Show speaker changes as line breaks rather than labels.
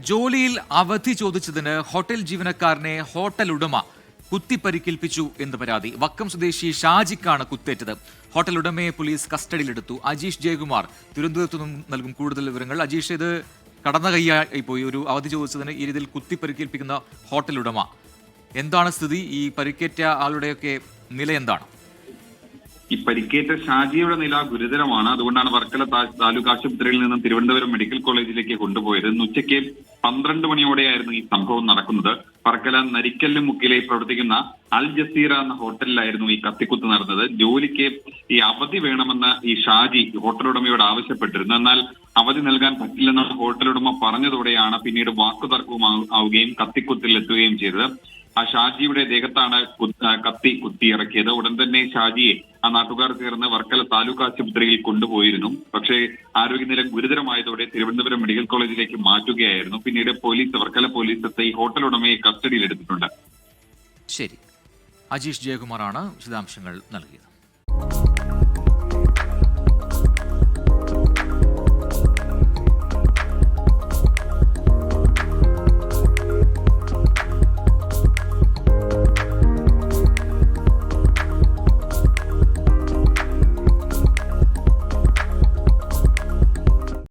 ജോലിയിൽ അവധി ചോദിച്ചതിന് ഹോട്ടൽ ജീവനക്കാരനെ ഹോട്ടൽ ഉടമ കുത്തിപ്പരിക്കേൽപ്പിച്ചു എന്ന് പരാതി. വക്കം സ്വദേശി ഷാജിക്കാണ് കുത്തേറ്റത്. ഹോട്ടൽ ഉടമയെ പോലീസ് കസ്റ്റഡിയിലെടുത്തു. അജീഷ് ജയകുമാർ തിരുവനന്തപുരത്തു നിന്നും നൽകും കൂടുതൽ വിവരങ്ങൾ. അജീഷ്, ഇത് കടന്ന കൈയായി പോയി. ഒരു അവധി ചോദിച്ചതിന് ഈ രീതിയിൽ കുത്തിപ്പരിക്കേൽപ്പിക്കുന്ന ഹോട്ടൽ ഉടമ, എന്താണ് സ്ഥിതി? ഈ പരിക്കേറ്റ ആളുടെയൊക്കെ നില എന്താണ്?
ഈ പരിക്കേറ്റ ഷാജിയുടെ നില ഗുരുതരമാണ്. അതുകൊണ്ടാണ് വർക്കല താലൂക്ക് ആശുപത്രിയിൽ നിന്നും തിരുവനന്തപുരം മെഡിക്കൽ കോളേജിലേക്ക് കൊണ്ടുപോയത്. ഇന്ന് ഉച്ചയ്ക്ക് 12 മണിയോടെയായിരുന്നു ഈ സംഭവം നടക്കുന്നത്. വർക്കല നരിക്കല്ലും മുക്കിലെ പ്രവർത്തിക്കുന്ന അൽ ജസീറ എന്ന ഹോട്ടലിലായിരുന്നു ഈ കത്തിക്കുത്ത് നടന്നത്. ജോലിക്ക് ഈ അവധി വേണമെന്ന് ഈ ഷാജി ഹോട്ടൽ ഉടമയോട് ആവശ്യപ്പെട്ടിരുന്നു. എന്നാൽ അവധി നൽകാൻ പറ്റില്ലെന്ന് ഹോട്ടൽ ഉടമ പറഞ്ഞതോടെയാണ് പിന്നീട് വാക്കുതർക്കവും ആവുകയും കത്തിക്കുത്തിൽ എത്തുകയും ചെയ്തത്. ആ ഷാജിയുടെ ദേഹത്താണ് കത്തി കുത്തിയിറക്കിയത്. ഉടൻ തന്നെ ഷാജിയെ ആ നാട്ടുകാർ ചേർന്ന് വർക്കല താലൂക്ക് ആശുപത്രിയിൽ കൊണ്ടുപോയിരുന്നു. പക്ഷേ ആരോഗ്യനില ഗുരുതരമായതോടെ തിരുവനന്തപുരം മെഡിക്കൽ കോളേജിലേക്ക് മാറ്റുകയായിരുന്നു. പിന്നീട് വർക്കല പോലീസ് ഈ ഹോട്ടൽ ഉടമയെ കസ്റ്റഡിയിലെടുത്തിട്ടുണ്ട്.
ശരി, അജീഷ് ജയകുമാറാണ് വിശദാംശങ്ങൾ നൽകിയത്.